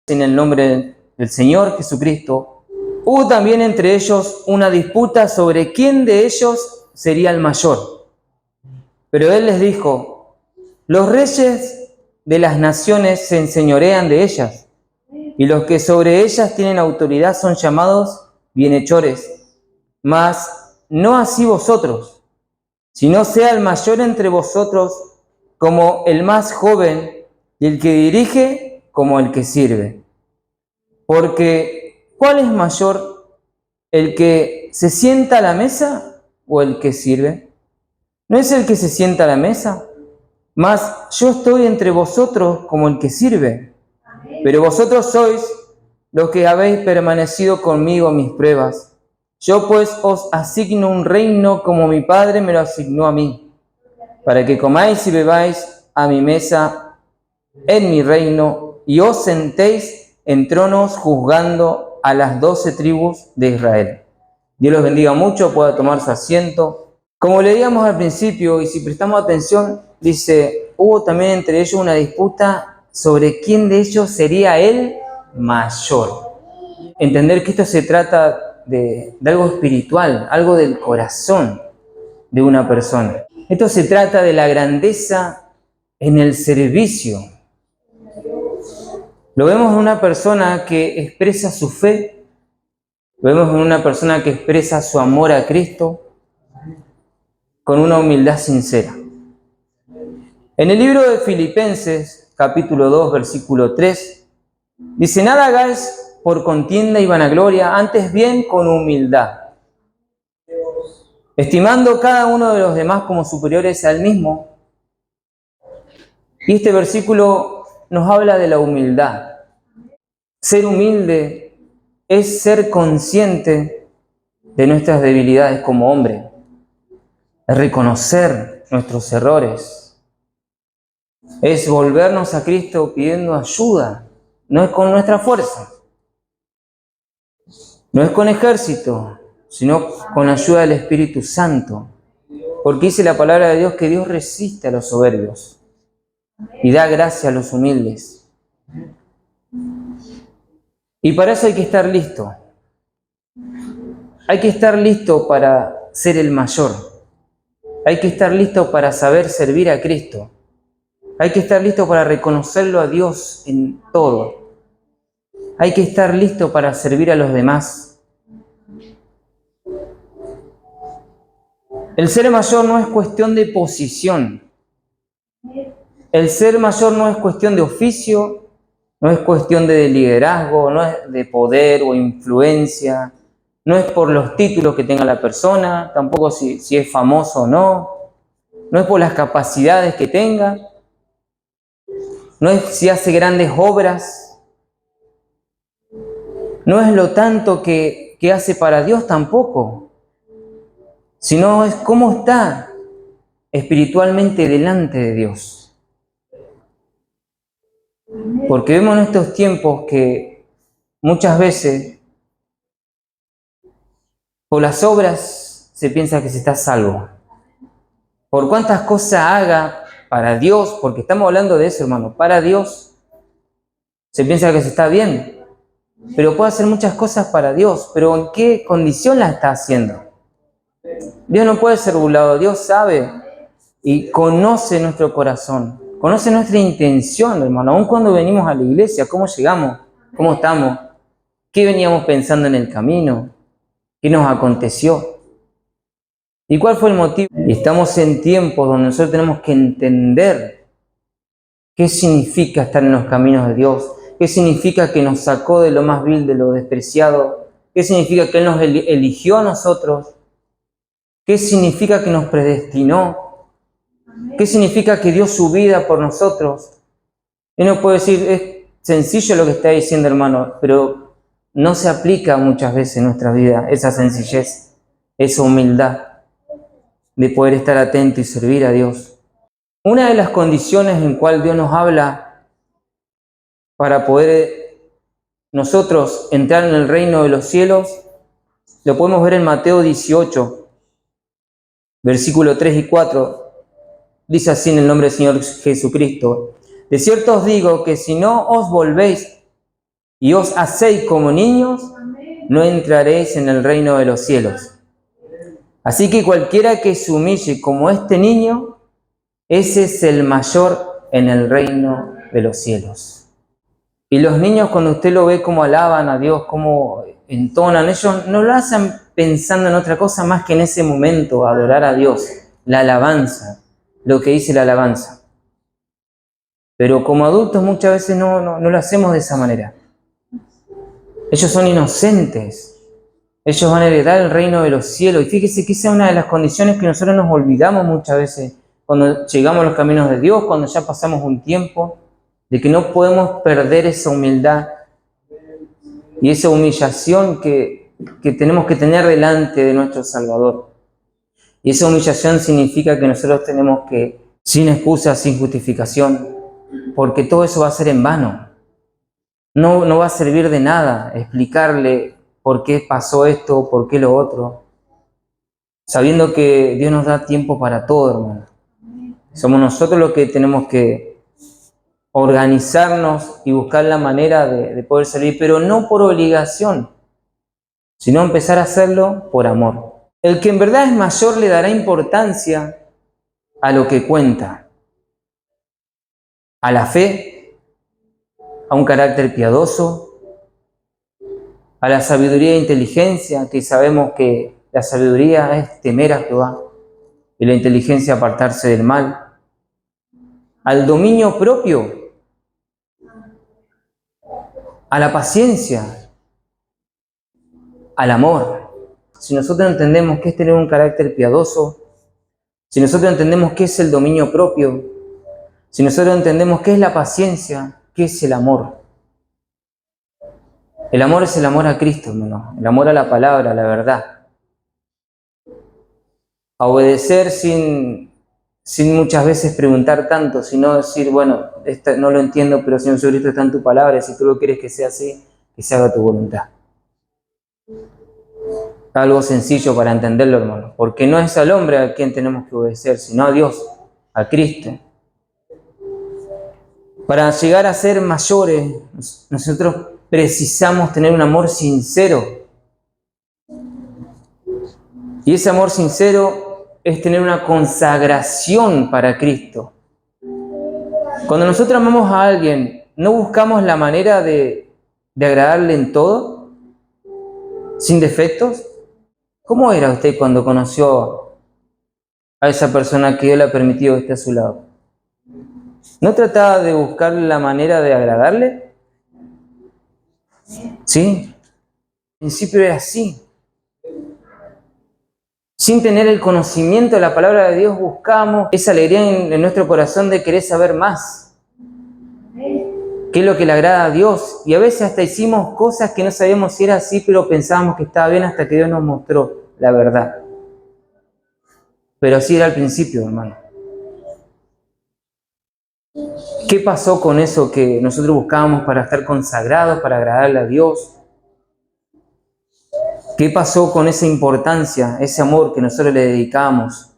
en el nombre del Señor Jesucristo, hubo también entre ellos una disputa sobre quién de ellos sería el mayor. Pero él les dijo: los reyes de las naciones se enseñorean de ellas, y los que sobre ellas tienen autoridad son llamados bienhechores. Mas no así vosotros, sino sea el mayor entre vosotros como el más joven, y el que dirige como el que sirve. Porque, ¿cuál es mayor, el que se sienta a la mesa o el que sirve? ¿No es el que se sienta a la mesa? Mas yo estoy entre vosotros como el que sirve. Pero vosotros sois los que habéis permanecido conmigo en mis pruebas. Yo pues os asigno un reino como mi Padre me lo asignó a mí, para que comáis y bebáis a mi mesa en mi reino, y os sentéis en tronos juzgando a las 12 tribus de Israel. Dios los bendiga mucho, pueda tomar su asiento. Como leíamos al principio, y si prestamos atención, dice, hubo también entre ellos una disputa sobre quién de ellos sería el mayor. Entender que esto se trata de algo espiritual, algo del corazón de una persona. Esto se trata de la grandeza en el servicio. Lo vemos en una persona que expresa su fe, lo vemos en una persona que expresa su amor a Cristo con una humildad sincera. En el libro de Filipenses, capítulo 2, versículo 3, dice: nada hagáis por contienda y vanagloria, antes bien con humildad, estimando cada uno de los demás como superiores al mismo. Y este versículo nos habla de la humildad. Ser humilde es ser consciente de nuestras debilidades como hombre, es reconocer nuestros errores, es volvernos a Cristo pidiendo ayuda. No es con nuestra fuerza, no es con ejército, sino con ayuda del Espíritu Santo. Porque dice la palabra de Dios que Dios resiste a los soberbios y da gracia a los humildes. Y para eso hay que estar listo. Hay que estar listo para ser el mayor. Hay que estar listo para saber servir a Cristo. Hay que estar listo para reconocerlo a Dios en todo. Hay que estar listo para servir a los demás. El ser mayor no es cuestión de posición. El ser mayor no es cuestión de oficio, no es cuestión de liderazgo, no es de poder o influencia, no es por los títulos que tenga la persona, tampoco si es famoso o no, no es por las capacidades que tenga, no es si hace grandes obras, no es lo tanto que hace para Dios tampoco, sino es cómo está espiritualmente delante de Dios. Porque vemos en estos tiempos que muchas veces por las obras se piensa que se está salvo. Por cuántas cosas haga para Dios, porque estamos hablando de eso, hermano, para Dios, se piensa que se está bien. Pero puede hacer muchas cosas para Dios, pero ¿en qué condición la está haciendo? Dios no puede ser burlado, Dios sabe y conoce nuestro corazón, conoce nuestra intención, hermano, aun cuando venimos a la iglesia, cómo llegamos, cómo estamos, qué veníamos pensando en el camino, qué nos aconteció y cuál fue el motivo. Y estamos en tiempos donde nosotros tenemos que entender qué significa estar en los caminos de Dios, qué significa que nos sacó de lo más vil, de lo despreciado, qué significa que Él nos eligió a nosotros, qué significa que nos predestinó, qué significa que dio su vida por nosotros. Y uno puede decir, es sencillo lo que está diciendo, hermano, pero no se aplica muchas veces en nuestra vida esa sencillez, esa humildad de poder estar atento y servir a Dios. Una de las condiciones en cual Dios nos habla para poder nosotros entrar en el reino de los cielos, lo podemos ver en Mateo 18, versículo 3 y 4. Dice así en el nombre del Señor Jesucristo: de cierto os digo que si no os volvéis y os hacéis como niños, no entraréis en el reino de los cielos. Así que cualquiera que se humille como este niño, ese es el mayor en el reino de los cielos. Y los niños, cuando usted lo ve como alaban a Dios, como entonan, ellos no lo hacen pensando en otra cosa más que en ese momento, adorar a Dios, la alabanza, lo que dice la alabanza. Pero como adultos muchas veces no lo hacemos de esa manera. Ellos son inocentes. Ellos van a heredar el reino de los cielos. Y fíjese que esa es una de las condiciones que nosotros nos olvidamos muchas veces cuando llegamos a los caminos de Dios, cuando ya pasamos un tiempo, de que no podemos perder esa humildad y esa humillación que tenemos que tener delante de nuestro Salvador. Y esa humillación significa que nosotros tenemos que, sin excusa, sin justificación, porque todo eso va a ser en vano. No va a servir de nada explicarle por qué pasó esto, por qué lo otro, sabiendo que Dios nos da tiempo para todo, hermano. Somos nosotros los que tenemos que organizarnos y buscar la manera de poder servir, pero no por obligación, sino empezar a hacerlo por amor. El que en verdad es mayor le dará importancia a lo que cuenta, a la fe, a un carácter piadoso, a la sabiduría e inteligencia, que sabemos que la sabiduría es temer a Jehová y la inteligencia apartarse del mal, al dominio propio, a la paciencia, al amor. Si nosotros entendemos qué es tener un carácter piadoso, si nosotros entendemos qué es el dominio propio, si nosotros entendemos qué es la paciencia, qué es el amor. El amor es el amor a Cristo, hermano. El amor a la palabra, a la verdad. A obedecer sin muchas veces preguntar tanto, sino decir, bueno, no lo entiendo, pero Señor Jesucristo está en tu palabra, si tú lo quieres que sea así, que se haga tu voluntad. Algo sencillo para entenderlo, hermano, porque no es al hombre a quien tenemos que obedecer, sino a Dios, a Cristo. Para llegar a ser mayores, nosotros precisamos tener un amor sincero. Y ese amor sincero es tener una consagración para Cristo. Cuando nosotros amamos a alguien, ¿no buscamos la manera de agradarle en todo? ¿Sin defectos? ¿Cómo era usted cuando conoció a esa persona que Dios le ha permitido que esté a su lado? ¿No trataba de buscar la manera de agradarle? ¿Sí? Al principio era así. Sin tener el conocimiento de la palabra de Dios, buscamos esa alegría en nuestro corazón de querer saber más. ¿Qué es lo que le agrada a Dios? Y a veces hasta hicimos cosas que no sabíamos si era así, pero pensábamos que estaba bien hasta que Dios nos mostró la verdad. Pero así era al principio, hermano. ¿Qué pasó con eso que nosotros buscábamos para estar consagrados, para agradarle a Dios? ¿Qué pasó con esa importancia, ese amor que nosotros le dedicamos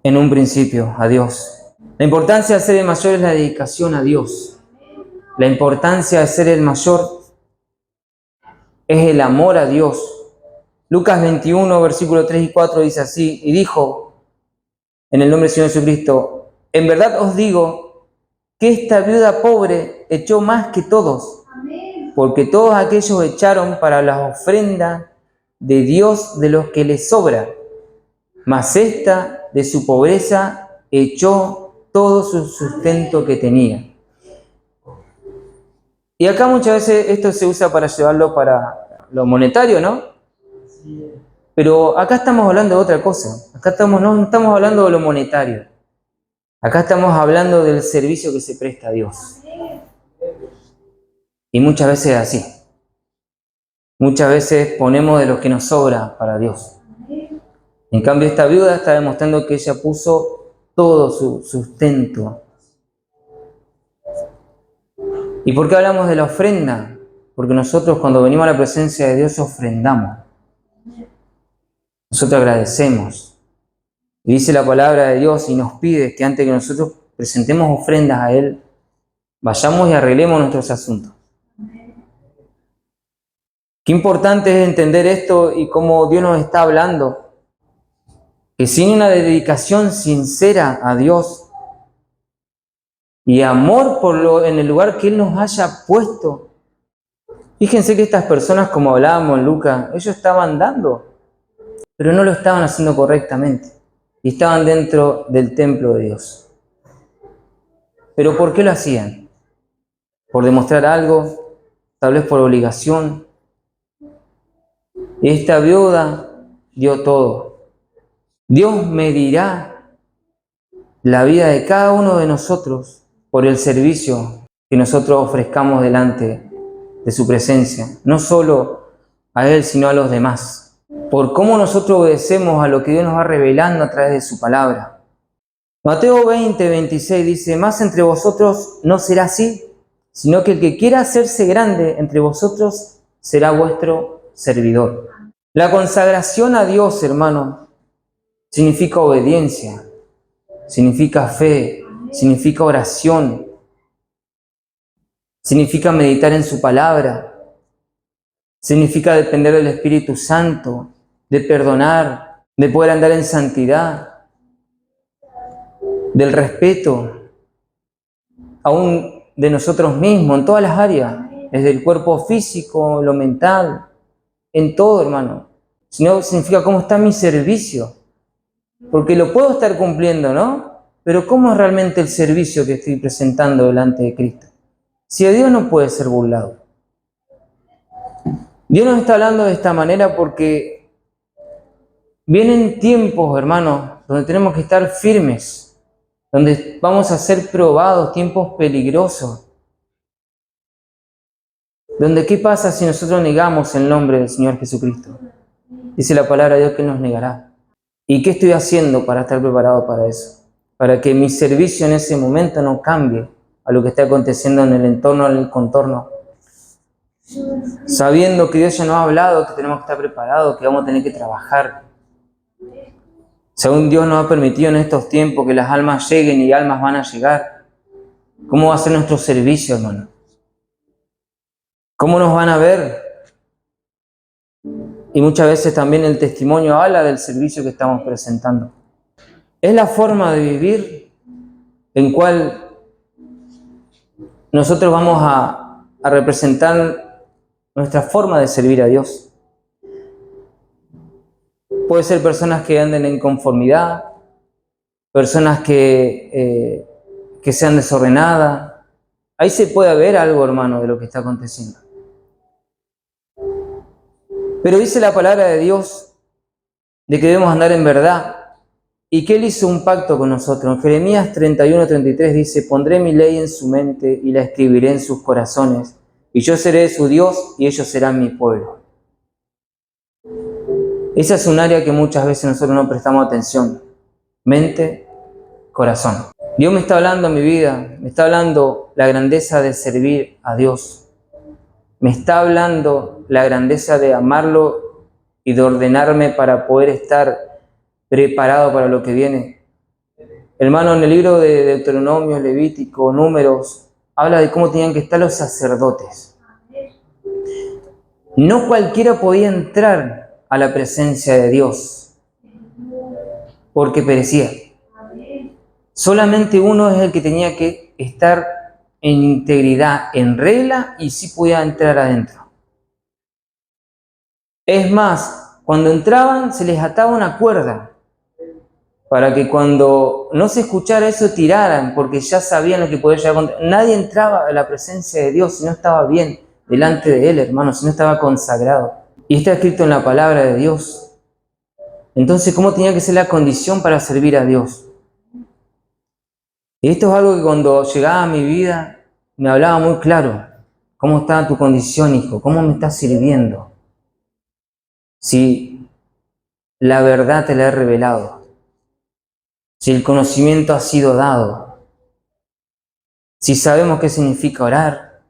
en un principio a Dios? La importancia de ser el mayor es la dedicación a Dios. La importancia de ser el mayor es el amor a Dios. Lucas 21, versículos 3 y 4 dice así, y dijo, en el nombre del Señor Jesucristo, en verdad os digo que esta viuda pobre echó más que todos, porque todos aquellos echaron para la ofrenda de Dios de los que les sobra, mas esta de su pobreza echó todo su sustento que tenía. Y acá muchas veces esto se usa para llevarlo para lo monetario, ¿no? Pero acá estamos hablando de otra cosa. Acá no estamos hablando de lo monetario. Acá estamos hablando del servicio que se presta a Dios. Y muchas veces es así. Muchas veces ponemos de lo que nos sobra para Dios. En cambio, esta viuda está demostrando que ella puso todo su sustento. ¿Y por qué hablamos de la ofrenda? Porque nosotros cuando venimos a la presencia de Dios ofrendamos. Nosotros agradecemos. Y dice la palabra de Dios y nos pide que antes que nosotros presentemos ofrendas a Él, vayamos y arreglemos nuestros asuntos. Qué importante es entender esto y cómo Dios nos está hablando. Que sin una dedicación sincera a Dios y amor en el lugar que Él nos haya puesto. Fíjense que estas personas, como hablábamos en Lucas, ellos estaban dando, pero no lo estaban haciendo correctamente. Y estaban dentro del templo de Dios. ¿Pero por qué lo hacían? ¿Por demostrar algo? ¿Tal vez por obligación? Esta viuda dio todo. Dios medirá la vida de cada uno de nosotros por el servicio que nosotros ofrezcamos delante de su presencia. No solo a Él, sino a los demás. Por cómo nosotros obedecemos a lo que Dios nos va revelando a través de su palabra. Mateo 20, 26 dice, más entre vosotros no será así, sino que el que quiera hacerse grande entre vosotros será vuestro servidor. La consagración a Dios, hermano, significa obediencia, significa fe, significa oración, significa meditar en su palabra, significa depender del Espíritu Santo, de perdonar, de poder andar en santidad, del respeto, aún de nosotros mismos, en todas las áreas, desde el cuerpo físico, lo mental, en todo, hermano. Sino significa cómo está mi servicio, porque lo puedo estar cumpliendo, ¿no? Pero ¿cómo es realmente el servicio que estoy presentando delante de Cristo? Si a Dios no puede ser burlado. Dios nos está hablando de esta manera porque vienen tiempos, hermanos, donde tenemos que estar firmes, donde vamos a ser probados, tiempos peligrosos. Donde ¿qué pasa si nosotros negamos el nombre del Señor Jesucristo? Dice la palabra de Dios que nos negará. ¿Y qué estoy haciendo para estar preparado para eso? Para que mi servicio en ese momento no cambie a lo que está aconteciendo en el entorno, en el contorno. Sabiendo que Dios ya nos ha hablado, que tenemos que estar preparados, que vamos a tener que trabajar. Según Dios nos ha permitido en estos tiempos que las almas lleguen y almas van a llegar. ¿Cómo va a ser nuestro servicio, hermano? ¿Cómo nos van a ver? Y muchas veces también el testimonio habla del servicio que estamos presentando. Es la forma de vivir en cual nosotros vamos a representar nuestra forma de servir a Dios. Puede ser personas que anden en conformidad, personas que sean desordenadas. Ahí se puede ver algo, hermano, de lo que está aconteciendo. Pero dice la palabra de Dios de que debemos andar en verdad y que Él hizo un pacto con nosotros. En Jeremías 31, 33 dice, pondré mi ley en su mente y la escribiré en sus corazones, y yo seré su Dios y ellos serán mi pueblo. Esa es un área que muchas veces nosotros no prestamos atención. Mente, corazón. Dios me está hablando en mi vida, me está hablando la grandeza de servir a Dios. Me está hablando la grandeza de amarlo y de ordenarme para poder estar preparado para lo que viene. Hermano, en el libro de Deuteronomio, Levítico, Números, habla de cómo tenían que estar los sacerdotes. No cualquiera podía entrar a la presencia de Dios, porque perecía. Solamente uno es el que tenía que estar en integridad, en regla, y sí podía entrar adentro. Es más, cuando entraban se les ataba una cuerda, para que cuando no se escuchara eso tiraran, porque ya sabían lo que podía llegar a contar. Nadie entraba a la presencia de Dios si no estaba bien delante de Él, hermano, si no estaba consagrado. Y está escrito en la palabra de Dios. Entonces, ¿cómo tenía que ser la condición para servir a Dios? Y esto es algo que cuando llegaba a mi vida me hablaba muy claro. ¿Cómo está tu condición, hijo? ¿Cómo me estás sirviendo? Si la verdad te la he revelado, si el conocimiento ha sido dado, si sabemos qué significa orar,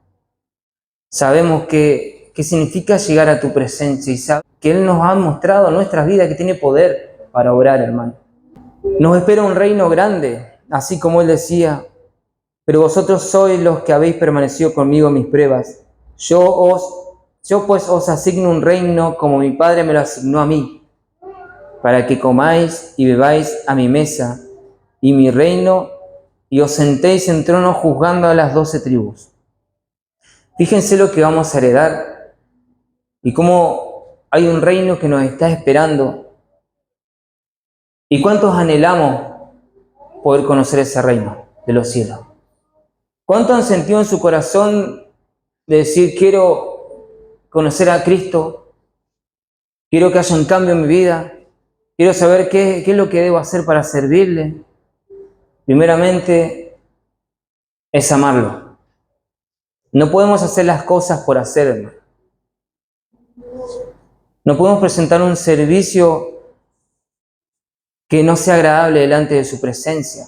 sabemos qué significa llegar a tu presencia y sabemos que Él nos ha mostrado en nuestras vidas que tiene poder para orar, hermano. Nos espera un reino grande, así como Él decía, pero vosotros sois los que habéis permanecido conmigo en mis pruebas. Yo os Yo pues os asigno un reino como mi Padre me lo asignó a mí, para que comáis y bebáis a mi mesa y mi reino, y os sentéis en trono juzgando a las 12 tribus. Fíjense lo que vamos a heredar y cómo hay un reino que nos está esperando. ¿Y cuántos anhelamos poder conocer ese reino de los cielos? ¿Cuánto han sentido en su corazón de decir, quiero conocer a Cristo, quiero que haya un cambio en mi vida, quiero saber qué es lo que debo hacer para servirle? Primeramente es amarlo. No podemos hacer las cosas por hacer, hermano. No podemos presentar un servicio que no sea agradable delante de su presencia.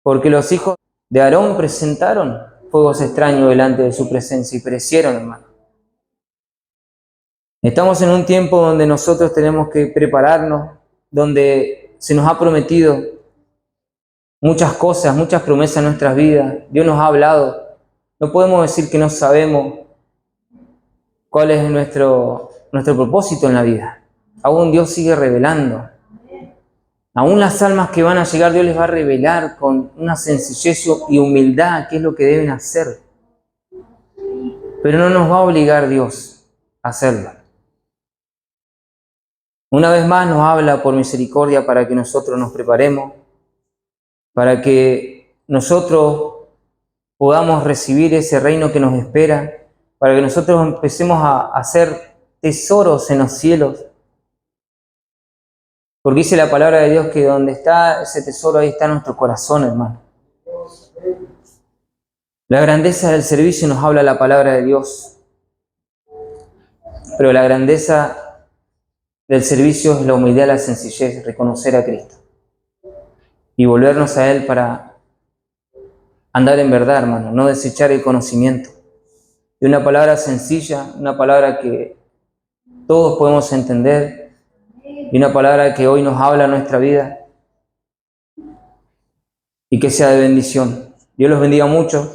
Porque los hijos de Aarón presentaron fuegos extraños delante de su presencia y perecieron, hermano. Estamos en un tiempo donde nosotros tenemos que prepararnos, donde se nos ha prometido muchas cosas, muchas promesas en nuestras vidas. Dios nos ha hablado. No podemos decir que no sabemos cuál es nuestro propósito en la vida. Aún Dios sigue revelando. Aún las almas que van a llegar, Dios les va a revelar con una sencillez y humildad qué es lo que deben hacer. Pero no nos va a obligar Dios a hacerlo. Una vez más nos habla por misericordia para que nosotros nos preparemos, para que nosotros podamos recibir ese reino que nos espera, para que nosotros empecemos a hacer tesoros en los cielos. Porque dice la palabra de Dios que donde está ese tesoro, ahí está nuestro corazón, hermano. La grandeza del servicio nos habla la palabra de Dios. Pero la grandeza del servicio es la humildad, la sencillez, reconocer a Cristo. Y volvernos a Él para andar en verdad, hermano, no desechar el conocimiento. Y una palabra sencilla, una palabra que todos podemos entender, y una palabra que hoy nos habla a nuestra vida, y que sea de bendición. Dios los bendiga mucho.